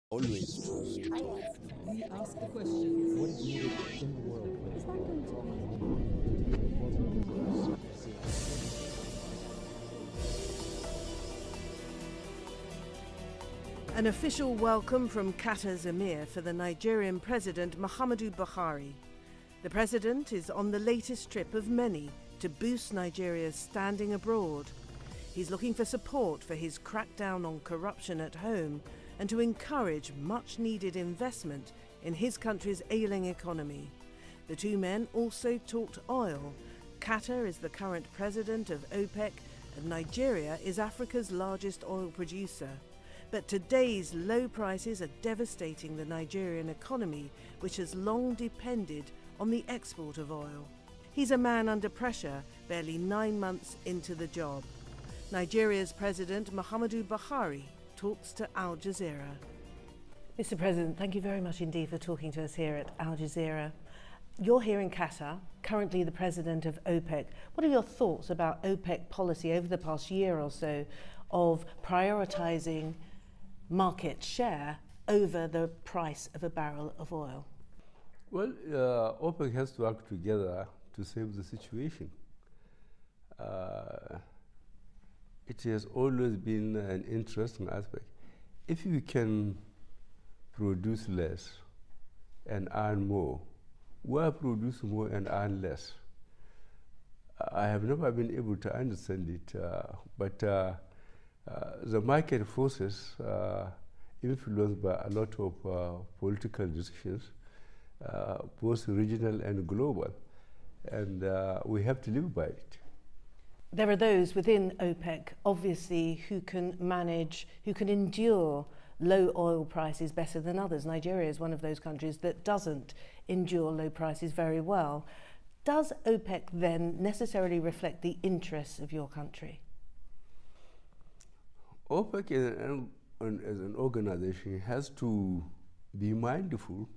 Always trust. We ask the questions. What is needed in the world? An official welcome from Qatar's Emir for the Nigerian President Muhammadu Buhari. The president is on the latest trip of many to boost Nigeria's standing abroad. He's looking for support for his crackdown on corruption at home and to encourage much-needed investment in his country's ailing economy. The two men also talked oil. Qatar is the current president of OPEC and Nigeria is Africa's largest oil producer. But today's low prices are devastating the Nigerian economy, which has long depended on the export of oil. He's a man under pressure, barely 9 months into the job. Nigeria's President Muhammadu Buhari talks to Al Jazeera. Mr. President, thank you very much indeed for talking to us here at Al Jazeera. You're here in Qatar, currently the president of OPEC. What are your thoughts about OPEC policy over the past year or so of prioritising market share over the price of a barrel of oil? Well, OPEC has to work together to save the situation. It has always been an interesting aspect. If you can produce less and earn more, why produce more and earn less? I have never been able to understand it, but the market forces, influenced by a lot of political decisions, both regional and global, and we have to live by it. There are those within OPEC, obviously, who can manage, who can endure low oil prices better than others. Nigeria is one of those countries that doesn't endure low prices very well. Does OPEC then necessarily reflect the interests of your country? OPEC as an organization has to be mindful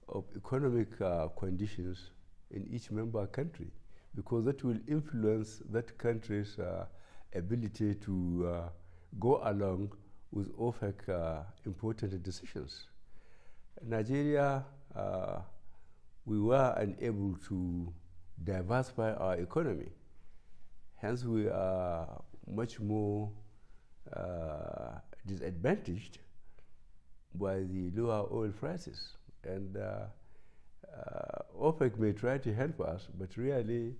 of economic conditions in each member country, because that will influence that country's ability to go along with OPEC important decisions. Nigeria, we were unable to diversify our economy. Hence, we are much more disadvantaged by the lower oil prices. And OPEC may try to help us, but really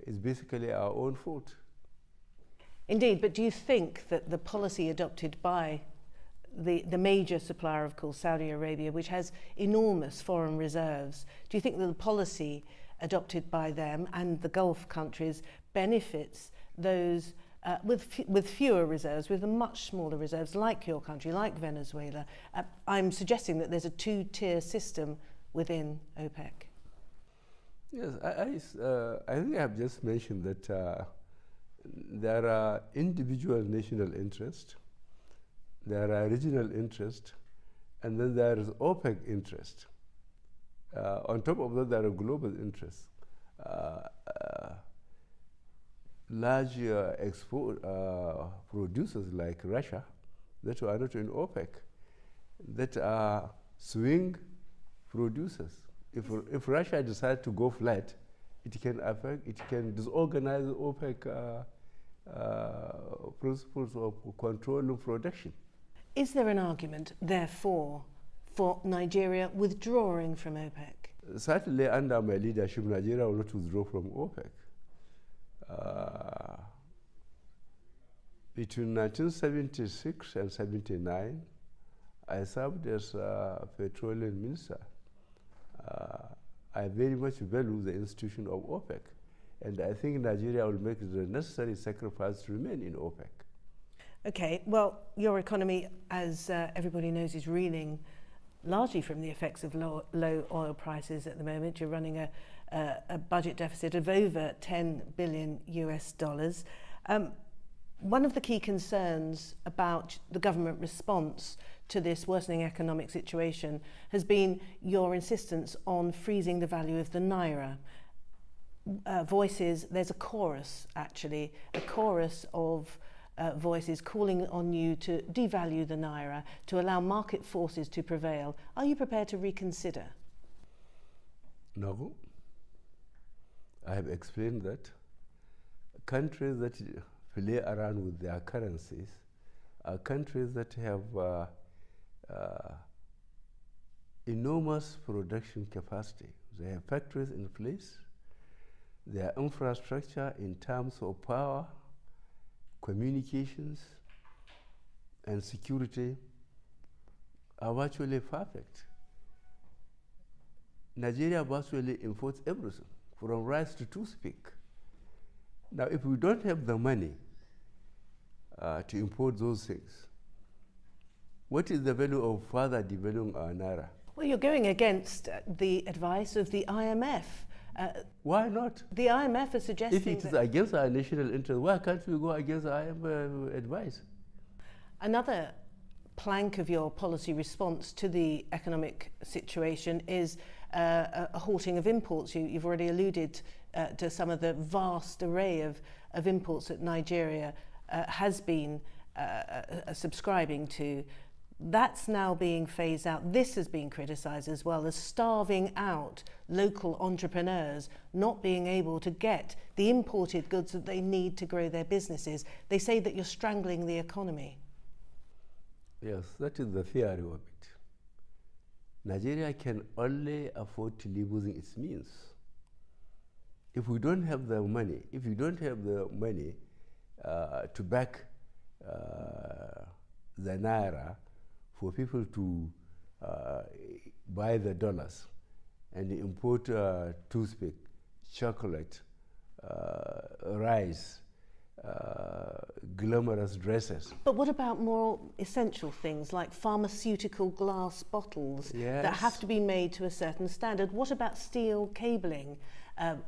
it's basically our own fault. Indeed, but do you think that the policy adopted by the major supplier, of course, Saudi Arabia, which has enormous foreign reserves, do you think that the policy adopted by them and the Gulf countries benefits those with fewer reserves, with much smaller reserves, like your country, like Venezuela? I'm suggesting that there's a two-tier system within OPEC. Yes, I think I have just mentioned that there are individual national interests, there are regional interests, and then there is OPEC interest. On top of that, there are global interests. Large export producers like Russia that are not in OPEC, that are swing producers. If Russia decides to go flat, it can disorganize OPEC principles of controlling production. Is there an argument, therefore, for Nigeria withdrawing from OPEC? Certainly, under my leadership, Nigeria will not withdraw from OPEC. Between 1976 and 79, I served as a petroleum minister. I very much value the institution of OPEC, and I think Nigeria will make the necessary sacrifice to remain in OPEC. Okay, well, your economy, as everybody knows, is reeling largely from the effects of low oil prices at the moment. You're running a budget deficit of over $10 billion US. One of the key concerns about the government response to this worsening economic situation has been your insistence on freezing the value of the naira. Voices, there's a chorus actually, a chorus of voices calling on you to devalue the naira, to allow market forces to prevail. Are you prepared to reconsider? No. I have explained that countries that play around with their currencies are countries that have enormous production capacity. They have factories in place. Their infrastructure in terms of power, communications, and security are virtually perfect. Nigeria virtually imports everything, from rice to toothpick. Now, if we don't have the money to import those things, what is the value of further developing our naira? Well, you're going against the advice of the IMF. Why not? The IMF is suggesting if it is against our national interest, why can't we go against the IMF advice? Another plank of your policy response to the economic situation is a halting of imports. You've already alluded to some of the vast array of imports that Nigeria has been subscribing to. That's now being phased out. This has been criticised as well as starving out local entrepreneurs, not being able to get the imported goods that they need to grow their businesses. They say that you're strangling the economy. Yes, that is the theory of it. Nigeria can only afford to live within its means. If we don't have the money, to back the naira for people to buy the dollars and import toothpick, chocolate, rice, glamorous dresses. But what about more essential things like pharmaceutical glass bottles that have to be made to a certain standard? What about steel cabling?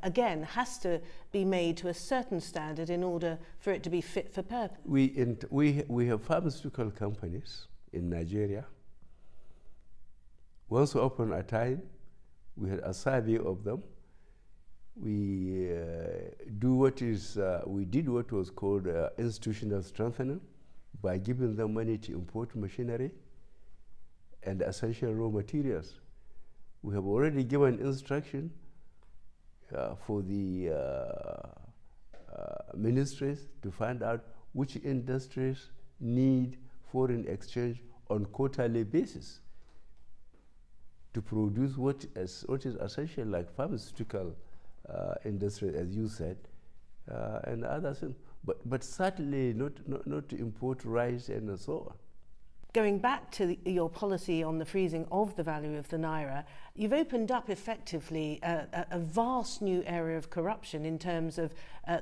Again, has to be made to a certain standard in order for it to be fit for purpose. We have pharmaceutical companies in Nigeria. Once upon a time, we had a survey of them. We did what was called institutional strengthening by giving them money to import machinery and essential raw materials. We have already given instruction for the ministries to find out which industries need foreign exchange on quarterly basis to produce what is essential, like pharmaceutical industry, as you said, and others. But certainly not to import rice and so on. Going back to your policy on the freezing of the value of the naira, you've opened up effectively a vast new area of corruption in terms of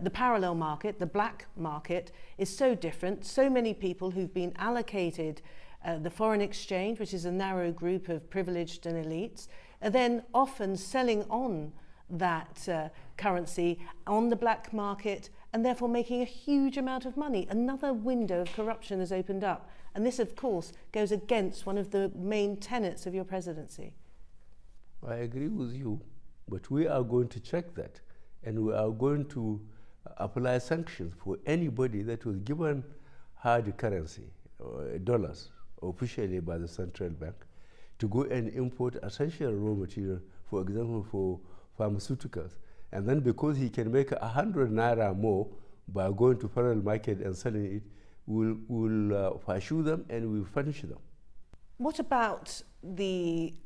the parallel market. The black market is so different. So many people who've been allocated the foreign exchange, which is a narrow group of privileged and elites, are then often selling on that currency on the black market and therefore making a huge amount of money. Another window of corruption has opened up. And this, of course, goes against one of the main tenets of your presidency. I agree with you, but we are going to check that, and we are going to apply sanctions for anybody that was given hard currency, or dollars, officially by the central bank, to go and import essential raw material, for example, for pharmaceuticals. And then because he can make 100 naira more by going to parallel market and selling it, we'll pursue them and we'll punish them. What about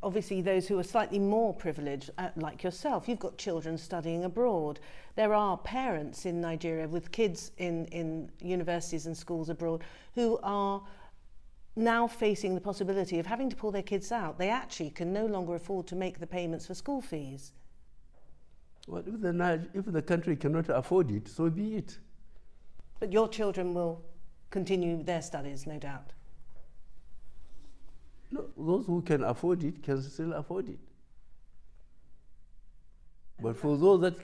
obviously those who are slightly more privileged, like yourself? You've got children studying abroad. There are parents in Nigeria with kids in universities and schools abroad who are now facing the possibility of having to pull their kids out. They actually can no longer afford to make the payments for school fees. Well, if the country cannot afford it, so be it. But your children will continue their studies, no doubt. No, those who can afford it can still afford it. But for those that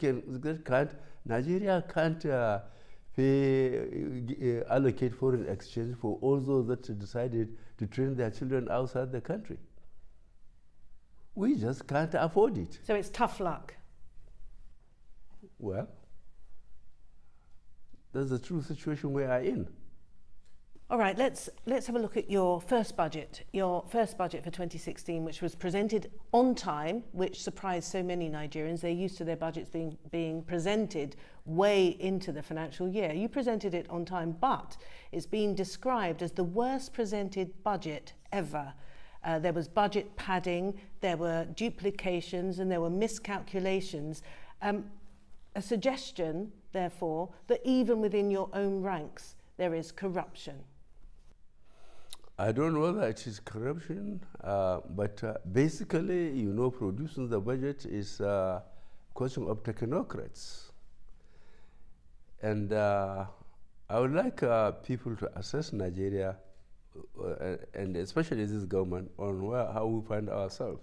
can't, Nigeria can't allocate foreign exchange for all those that decided to train their children outside the country. We just can't afford it. So it's tough luck. Well, that's the true situation we are in. All right, let's have a look at your first budget for 2016, which was presented on time, which surprised so many Nigerians. They're used to their budgets being presented way into the financial year. You presented it on time, but it's been described as the worst presented budget ever. There was budget padding, there were duplications, and there were miscalculations. A suggestion, therefore, that even within your own ranks, there is corruption. I don't know whether it is corruption, but basically, producing the budget is a question of technocrats. And I would like people to assess Nigeria, and especially this government, on how we find ourselves.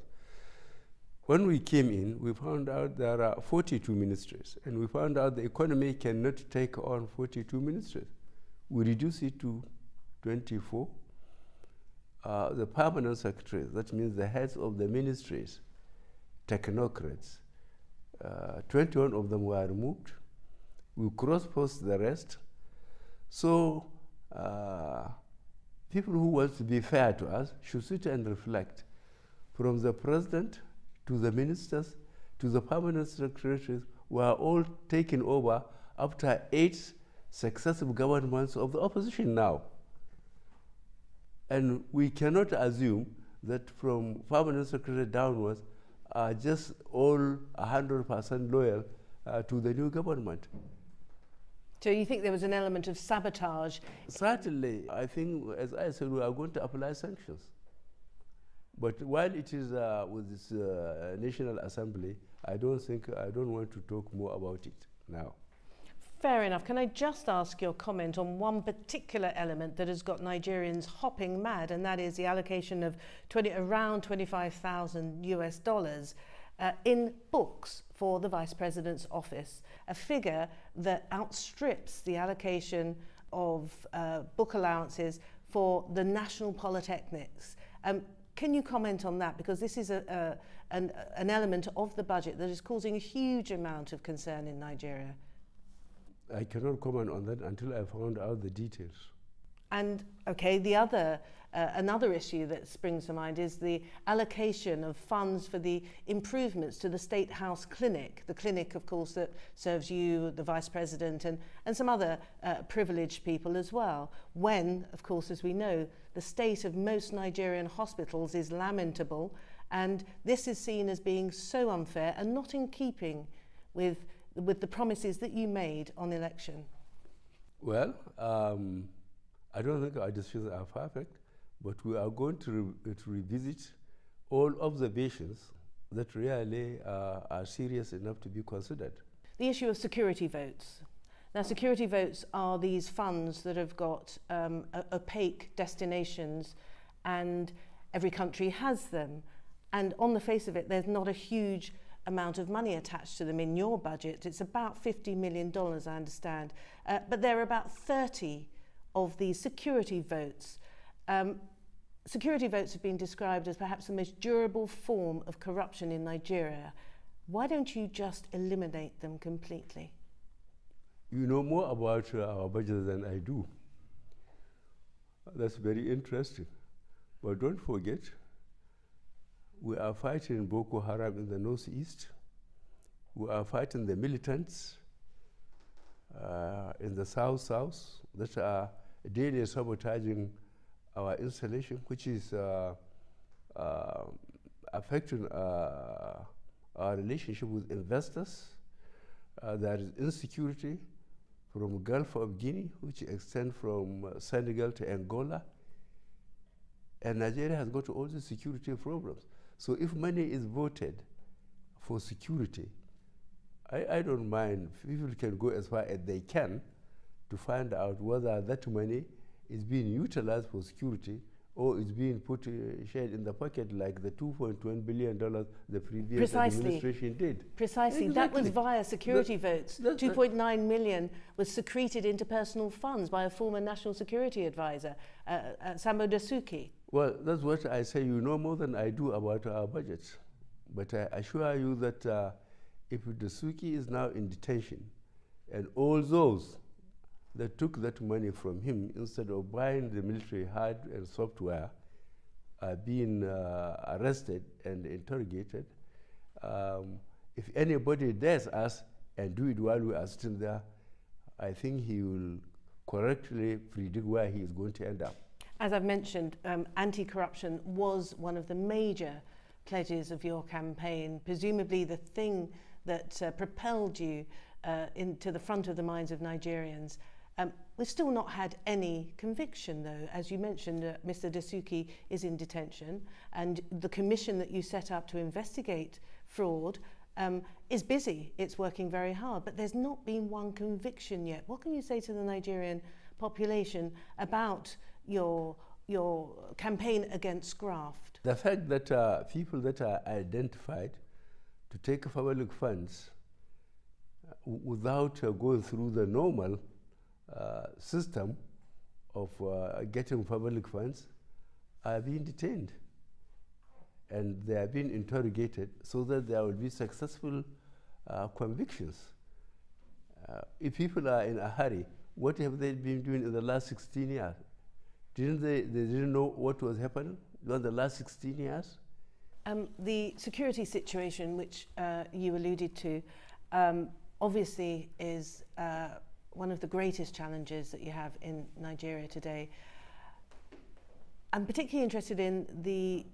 When we came in, we found out there are 42 ministries, and we found out the economy cannot take on 42 ministries. We reduced it to 24. The permanent secretaries, that means the heads of the ministries, technocrats, 21 of them were removed. We cross-post the rest. So people who want to be fair to us should sit and reflect. From the president to the ministers to the permanent secretaries were all taken over after 8 successive governments of the opposition now. And we cannot assume that from permanent secretary downwards are just all 100% loyal to the new government. So you think there was an element of sabotage? Certainly. I think, as I said, we are going to apply sanctions. But while it is with this National Assembly, I don't want to talk more about it now. Fair enough. Can I just ask your comment on one particular element that has got Nigerians hopping mad, and that is the allocation of around $25,000 in books for the Vice President's office, a figure that outstrips the allocation of book allowances for the national polytechnics. Can you comment on that? Because this is an element of the budget that is causing a huge amount of concern in Nigeria. I cannot comment on that until I found out the details. And okay, another issue that springs to mind is the allocation of funds for the improvements to the State House Clinic. The clinic, of course, that serves you, the Vice President, and some other privileged people as well. When, of course, as we know, the state of most Nigerian hospitals is lamentable, and this is seen as being so unfair and not in keeping with the promises that you made on election. Well, I don't think our decisions are perfect, but we are going to revisit all observations that really are serious enough to be considered. The issue of security votes. Now, security votes are these funds that have got opaque destinations, and every country has them. And on the face of it, there's not a huge amount of money attached to them in your budget. It's about $50 million, I understand. But there are about 30 of these security votes. Security votes have been described as perhaps the most durable form of corruption in Nigeria. Why don't you just eliminate them completely? You know more about our budget than I do. That's very interesting. But don't forget, we are fighting Boko Haram in the northeast. We are fighting the militants in the south that are daily sabotaging our installation, which is affecting our relationship with investors. There is insecurity from Gulf of Guinea, which extends from Senegal to Angola. And Nigeria has got all these security problems. So if money is voted for security, I don't mind. People can go as far as they can to find out whether that money is being utilized for security or is being put shared in the pocket like the $2.1 billion the previous administration did. Precisely. Exactly. That was via security votes. 2.9 million was secreted into personal funds by a former national security advisor, Sambo Dasuki. Well, that's what I say. You know more than I do about our budgets. But I assure you that if Dasuki is now in detention and all those that took that money from him instead of buying the military hardware and software are being arrested and interrogated. If anybody dares us and do it while we are still there, I think he will correctly predict where he is going to end up. As I've mentioned, anti-corruption was one of the major pledges of your campaign, presumably the thing that propelled you into the front of the minds of Nigerians. We've still not had any conviction, though. As you mentioned, Mr. Dasuki is in detention, and the commission that you set up to investigate fraud is busy. It's working very hard, but there's not been one conviction yet. What can you say to the Nigerian population about your campaign against graft? The fact that people that are identified to take public funds without going through the normal system of getting public funds are being detained, and they are being interrogated so that there will be successful convictions. If people are in a hurry, what have they been doing in the last 16 years? They didn't know what was happening in the last 16 years? The security situation, which you alluded to, obviously is one of the greatest challenges that you have in Nigeria today. I'm particularly interested in the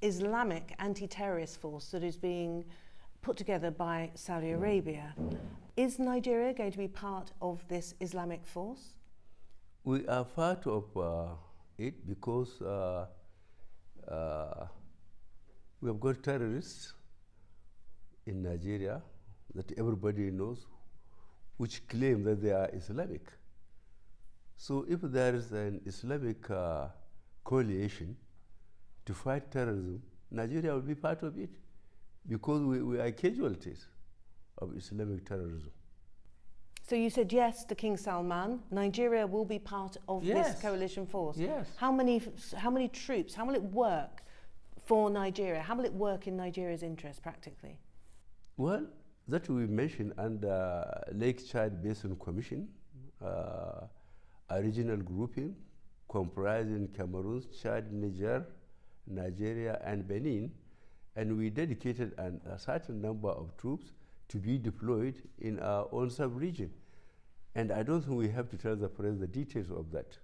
Islamic anti-terrorist force that is being put together by Saudi Arabia. Is Nigeria going to be part of this Islamic force? We are part of it because we have got terrorists in Nigeria that everybody knows, which claim that they are Islamic. So if there is an Islamic coalition to fight terrorism, Nigeria will be part of it because we are casualties of Islamic terrorism. So you said yes to King Salman. Nigeria will be part of this coalition force. Yes. How many troops? How will it work for Nigeria? How will it work in Nigeria's interest practically? Well, that we mentioned under Lake Chad Basin Commission, a regional grouping comprising Cameroon, Chad, Niger, Nigeria, and Benin, and we dedicated a certain number of troops to be deployed in our own sub-region. And I don't think we have to tell the press the details of that.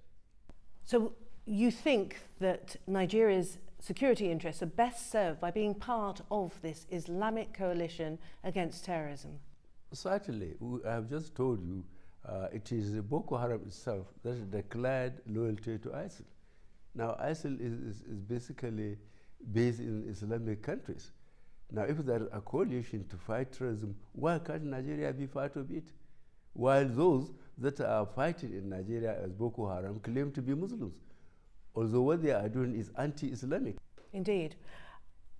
So you think that Nigeria's security interests are best served by being part of this Islamic coalition against terrorism? Certainly. I have just told you it is Boko Haram itself that has declared loyalty to ISIL. Now, ISIL is basically based in Islamic countries. Now, if there is a coalition to fight terrorism, why can't Nigeria be part of it? While those that are fighting in Nigeria as Boko Haram claim to be Muslims, although what they are doing is anti-Islamic. Indeed.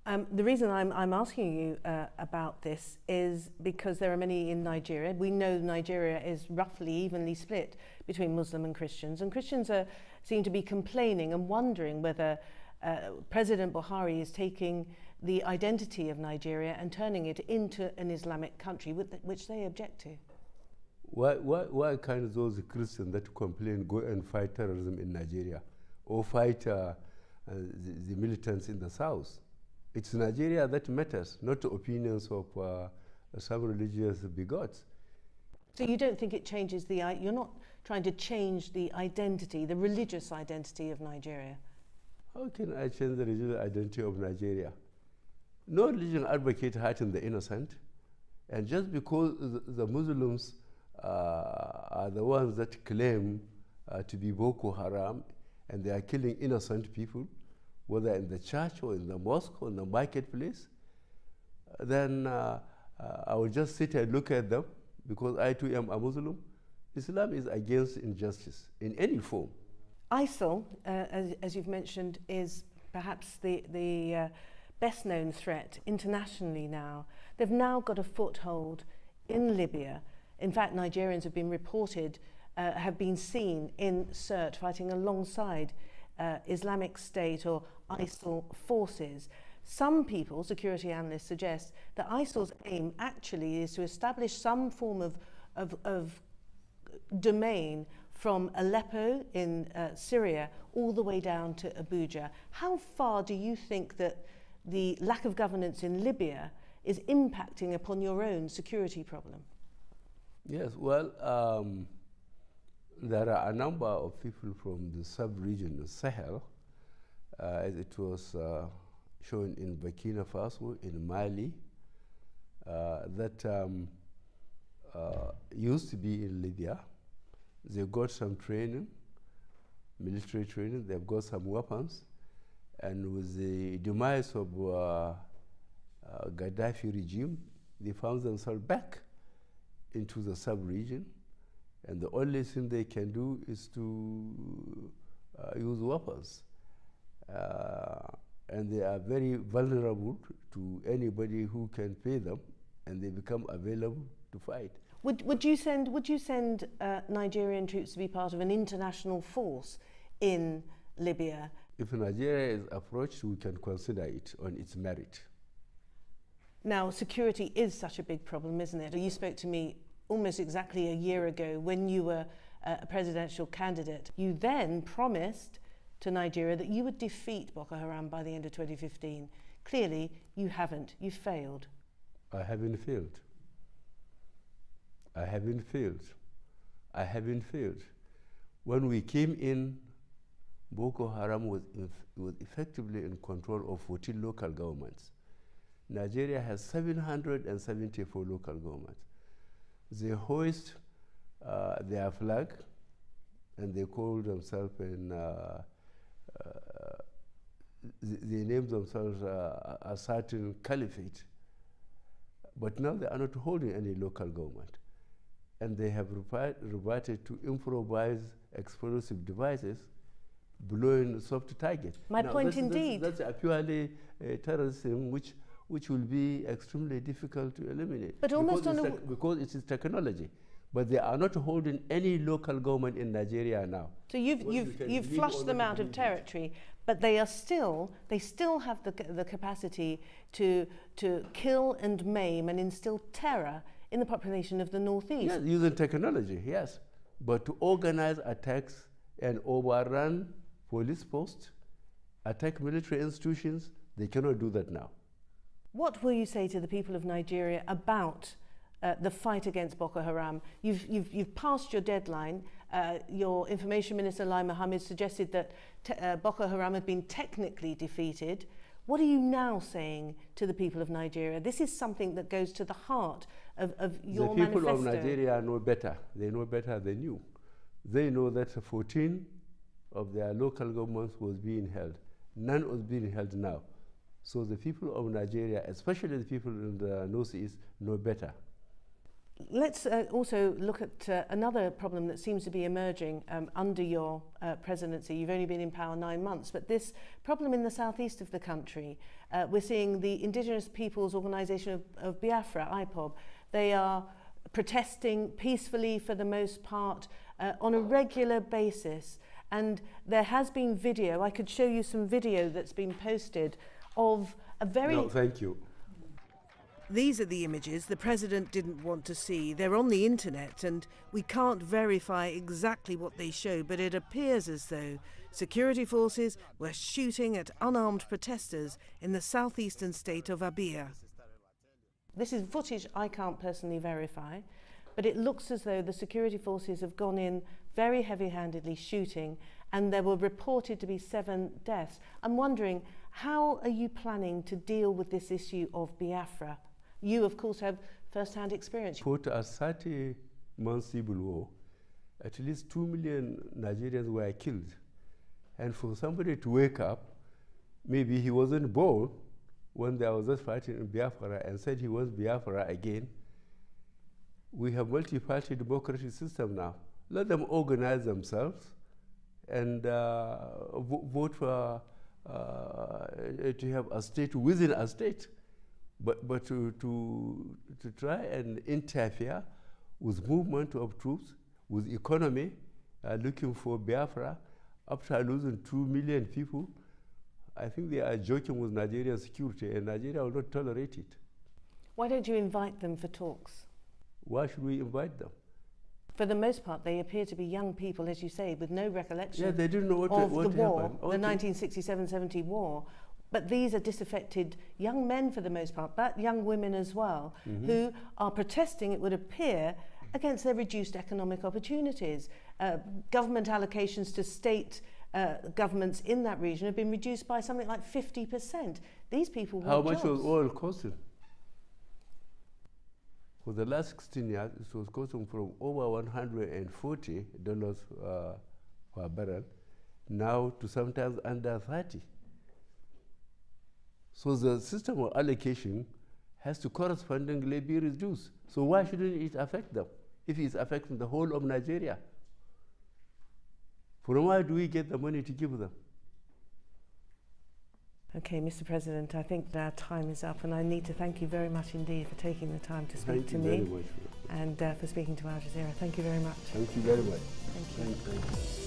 The reason I'm asking you about this is because there are many in Nigeria. We know Nigeria is roughly evenly split between Muslim and Christians seem to be complaining and wondering whether President Buhari is taking the identity of Nigeria and turning it into an Islamic country, which they object to. Why can't those Christians that complain go and fight terrorism in Nigeria or fight the militants in the south? It's Nigeria that matters, not the opinions of some religious bigots. So you don't think it changes you're not trying to change the identity, the religious identity of Nigeria? How can I change the religious identity of Nigeria? No religion advocates hurting the innocent, and just because the Muslims are the ones that claim to be Boko Haram and they are killing innocent people, whether in the church or in the mosque or in the marketplace, then I will just sit and look at them because I too am a Muslim. Islam is against injustice in any form. ISIL, as you've mentioned, is perhaps the best known threat internationally now. They've now got a foothold in Libya. In fact, Nigerians have been reported, have been seen in Sirte fighting alongside Islamic State or ISIL forces. Some people, security analysts, suggest that ISIL's aim actually is to establish some form of domain from Aleppo in Syria all the way down to Abuja. How far do you think that the lack of governance in Libya is impacting upon your own security problem? Yes, well, there are a number of people from the sub-region, the Sahel, as it was shown in Burkina Faso, in Mali, that used to be in Libya. They got some training, military training, they've got some weapons, and with the demise of Gaddafi regime, they found themselves back into the sub-region, and the only thing they can do is to use weapons. And they are very vulnerable to anybody who can pay them, and they become available to fight. Would you send Nigerian troops to be part of an international force in Libya? If Nigeria is approached, we can consider it on its merit. Now, security is such a big problem, isn't it? You spoke to me almost exactly a year ago when you were a presidential candidate. You then promised to Nigeria that you would defeat Boko Haram by the end of 2015. Clearly, you haven't. You failed. I haven't failed. I haven't failed. I haven't failed. When we came in, Boko Haram was effectively in control of 14 local governments. Nigeria has 774 local governments. They hoist their flag, and they call themselves they name themselves a certain caliphate. But now they are not holding any local government. And they have reverted to improvised explosive devices, blowing soft targets. My point indeed. That's a purely terrorism which will be extremely difficult to eliminate. But almost because it is technology. But they are not holding any local government in Nigeria now. So you've flushed them out of territory, but they still have the capacity to kill and maim and instill terror in the population of the northeast. Yes, using technology, yes. But to organize attacks and overrun police posts, attack military institutions, they cannot do that now. What will you say to the people of Nigeria about the fight against Boko Haram? You've passed your deadline. Your Information Minister, Lai Mohammed, suggested that Boko Haram had been technically defeated. What are you now saying to the people of Nigeria? This is something that goes to the heart of your manifesto. The people of Nigeria know better. They know better than you. They know that 14 of their local governments was being held. None was being held now. So the people of Nigeria, especially the people in the northeast, know better. Let's also look at another problem that seems to be emerging under your presidency. You've only been in power 9 months, but this problem in the southeast of the country, we're seeing the Indigenous Peoples Organisation of Biafra, IPOB. They are protesting peacefully for the most part on a regular basis. And there has been video, I could show you some video that's been posted of a very... No, thank you. These are the images the president didn't want to see. They're on the internet and we can't verify exactly what they show, but it appears as though security forces were shooting at unarmed protesters in the southeastern state of Abia. This is footage I can't personally verify, but it looks as though the security forces have gone in very heavy-handedly shooting, and there were reported to be 7 deaths. I'm wondering, how are you planning to deal with this issue of Biafra? You, of course, have first-hand experience. After a 30-month civil war, at least 2 million Nigerians were killed. And for somebody to wake up, maybe he wasn't born when there was this fighting in Biafra and said he wants Biafra again. We have multi-party democratic system now. Let them organize themselves and vote for to have a state within a state. But to try and interfere with movement of troops, with economy, looking for Biafra, after losing 2 million people, I think they are joking with Nigerian security, and Nigeria will not tolerate it. Why don't you invite them for talks? Why should we invite them? For the most part, they appear to be young people, as you say, with no recollection Yeah, they didn't know what of what the war, happened. the 1967-70 war. But these are disaffected young men for the most part, but young women as well, who are protesting, it would appear, against their reduced economic opportunities. Government allocations to state governments in that region have been reduced by something like 50%. These people want How much jobs. was oil costing? For the last 16 years, it was costing from over $140 per barrel, now to sometimes under 30. So the system of allocation has to correspondingly be reduced. So why shouldn't it affect them if it's affecting the whole of Nigeria? From where do we get the money to give them? Okay, Mr. President, I think that our time is up, and I need to thank you very much indeed for taking the time to speak to me. Thank you very much. And for speaking to Al Jazeera. Thank you very much. Thank you very much. Thank you. Thank you.